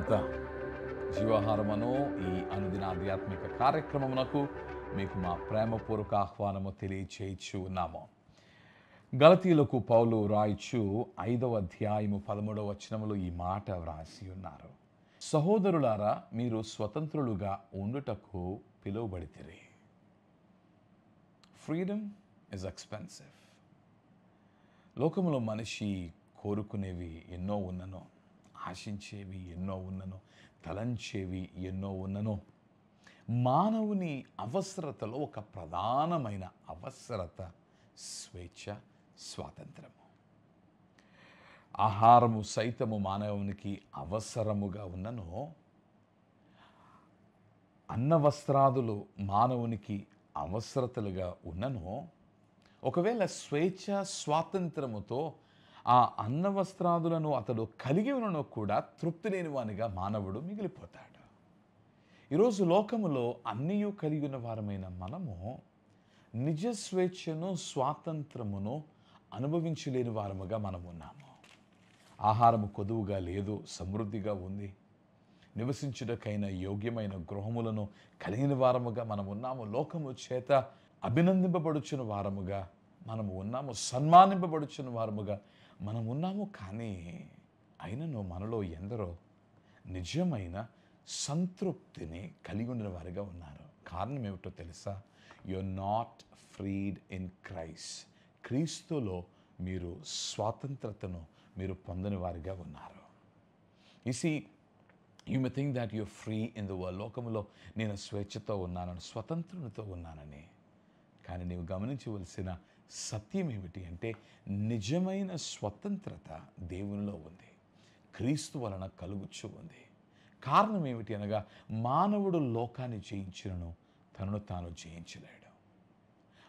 సువార్త జీవాహారమును ఈ అనుదిన ఆధ్యాత్మిక కార్యక్రమమునకు మీకు మా ప్రేమపూర్వక ఆహ్వానము తెలియచేయచ్చు ఉన్నాము. గలతీయులకు పౌలు రాయిచు 5వ అధ్యాయము 13వ వచనములో ఈ మాట వ్రాసి ఉన్నారు. సహోదరులారా, మీరు స్వతంత్రులుగా ఉండుటకు పిలువబడితిరి. Freedom is expensive. లోకములో మనిషి కోరుకునేవి ఎన్నో ఉన్ననో, ఆశించేవి ఎన్నో ఉన్ననో, తలంచేవి ఎన్నో ఉన్ననో, మానవుని అవసరతలో ఒక ప్రధానమైన అవసరత స్వేచ్ఛ, స్వాతంత్రము. ఆహారము సైతము మానవునికి అవసరముగా ఉన్ననో, అన్న వస్త్రాదులు మానవునికి అవసరతలుగా ఉన్ననో, ఒకవేళ స్వేచ్ఛ స్వాతంత్రముతో ఆ అన్న వస్త్రాదులను అతడు కలిగి ఉన్నను కూడా తృప్తి లేని వానిగా మానవుడు మిగిలిపోతాడు. ఈరోజు లోకములో అన్నీ కలిగి ఉన్న వారమైన మనము నిజ స్వేచ్ఛను, స్వాతంత్రమును అనుభవించలేని వారముగా మనం ఉన్నాము. ఆహారము కొదువుగా లేదు, సమృద్ధిగా ఉంది. నివసించుటకైన యోగ్యమైన గృహములను కలిగిన వారముగా మనం ఉన్నాము. లోకము చేత అభినందింపబడుచున్న వారముగా మనము ఉన్నాము, సన్మానింపబడుచున్న వారముగా మనం ఉన్నాము. కానీ అయినను మనలో ఎందరో నిజమైన సంతృప్తిని కలిగి ఉన్న వారిగా ఉన్నారు. కారణం ఏమిటో తెలుసా? You are not freed in Christ. క్రీస్తులో మీరు స్వాతంత్రతను మీరు పొందని వారిగా ఉన్నారు. You may think that you're free in the world. లోకములో నేను స్వేచ్ఛతో ఉన్నానని, స్వతంత్రునితో ఉన్నానని. కానీ నీవు గమనించవలసిన సత్యం ఏమిటి అంటే, నిజమైన స్వతంత్రత దేవునిలో ఉంది, క్రీస్తు వలన కలుగుచ్చు ఉంది. కారణం ఏమిటి అనగా, మానవుడు లోకాన్ని జయించినను తనను తాను జయించలేడు.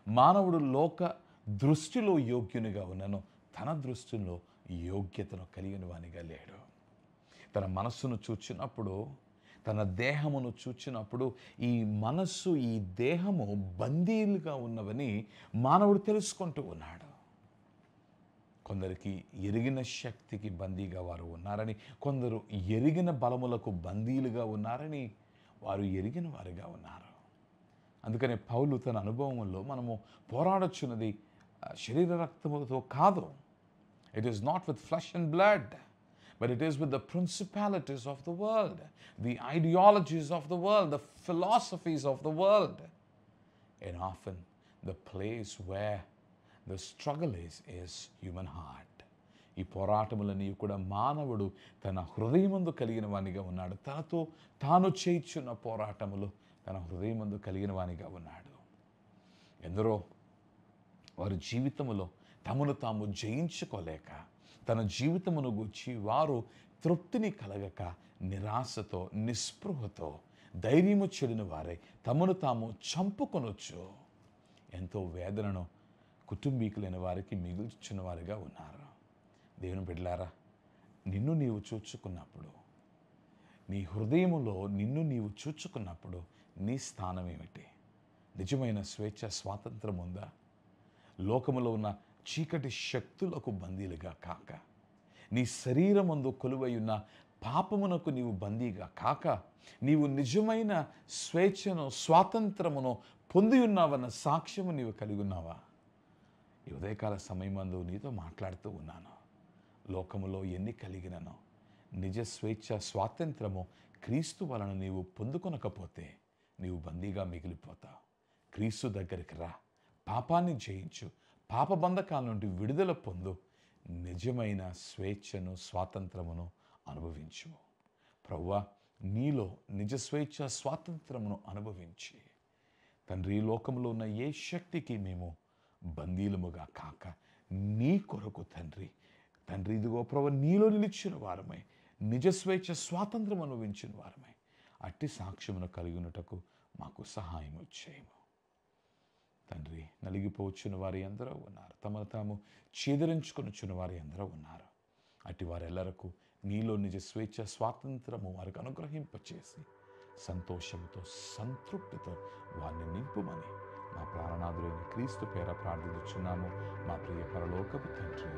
మానవుడు లోక దృష్టిలో యోగ్యునిగా ఉన్నను తన దృష్టిలో యోగ్యతను కలిగిన వానిగా లేడు. తన మనస్సును చూచినప్పుడు, తన దేహమును చూచినప్పుడు ఈ మనస్సు, ఈ దేహము బందీలుగా ఉన్నవని మానవుడు తెలుసుకుంటూ ఉన్నాడు. కొందరికి ఎరిగిన శక్తికి బందీగా వారు ఉన్నారని, కొందరు ఎరిగిన బలములకు బందీలుగా ఉన్నారని వారు ఎరిగిన వారిగా ఉన్నారు. అందుకనే పౌలు తన అనుభవంలో మనము పోరాడొచ్చున్నది శరీర రక్తములతో కాదు. It is not with flesh and blood, but it is with the principalities of the world, the ideologies of the world, the philosophies of the world. And often the place where the struggle is human heart. ఈ పోరాటములని కూడా మానవుడు తన హృదయమందు కలిగిన వానిగా ఉన్నాడు. తనతో తాను చేయుచున్న పోరాటములు తన హృదయమందు కలిగిన వానిగా ఉన్నాడు. ఎందరో వారి జీవితములో తమను తాము జయించుకోలేక, తన జీవితమును గూర్చి వారు తృప్తిని కలగక, నిరాశతో, నిస్పృహతో, ధైర్యము చెడిన వారై తమను తాము చంపుకొనొచ్చు ఎంతో వేదనను కుటుంబీకులైన వారికి మిగుల్చున్న వారిగా ఉన్నారు. దేవుని బిడ్డలారా, నిన్ను నీవు చూచుకున్నప్పుడు, నీ హృదయములో నిన్ను నీవు చూచుకున్నప్పుడు నీ స్థానం ఏమిటి? నిజమైన స్వేచ్ఛ, స్వాతంత్రం ఉందా? లోకములో ఉన్న చీకటి శక్తులకు బందీలుగా కాక, నీ శరీరమందు కొలువై ఉన్న పాపమునకు నీవు బందీగా కాక, నీవు నిజమైన స్వేచ్ఛను, స్వాతంత్రమును పొంది ఉన్నావన్న సాక్ష్యము నీవు కలిగి ఉన్నావా? ఈ ఉదయకాల సమయమందు నీతో మాట్లాడుతూ ఉన్నాను. లోకములో ఎన్ని కలిగిననో నిజ స్వేచ్ఛ, స్వాతంత్రము క్రీస్తు వలన నీవు పొందుకొనకపోతే నీవు బందీగా మిగిలిపోతావు. క్రీస్తు దగ్గరికి రా, పాపాన్ని జయించు, పాపబంధకాల నుండి విడుదల పొందు, నిజమైన స్వేచ్ఛను, స్వాతంత్రమును అనుభవించు. ప్రభువా, నీలో నిజ స్వేచ్ఛ, స్వాతంత్రమును అనుభవించి తండ్రి, లోకంలో ఉన్న ఏ శక్తికి మేము బందీలముగా కాక, నీ కొరకు తండ్రి, ఇదిగో ప్రభు, నీలో నిలిచిన వారమై, నిజ స్వేచ్ఛ, స్వాతంత్రం అనుభవించిన వారమై అట్టి సాక్ష్యమును కలిగినటకు మాకు సహాయం చేయము తండ్రి. నలిగిపోవచ్చున్న వారి ఎందరో ఉన్నారు, తమను తాము ఛేదరించుకొనిచున్న వారి ఎందరో ఉన్నారు. అట్టి వారెల్లరకు నీలో నిజ స్వేచ్ఛ, స్వాతంత్రము వారికి అనుగ్రహింపచేసి సంతోషంతో, సంతృప్తితో వారిని నింపుమని మా ప్రాణనాథుడైన క్రీస్తు పేర ప్రార్థించుచున్నాము మా ప్రియ పరలోకపు తండ్రి.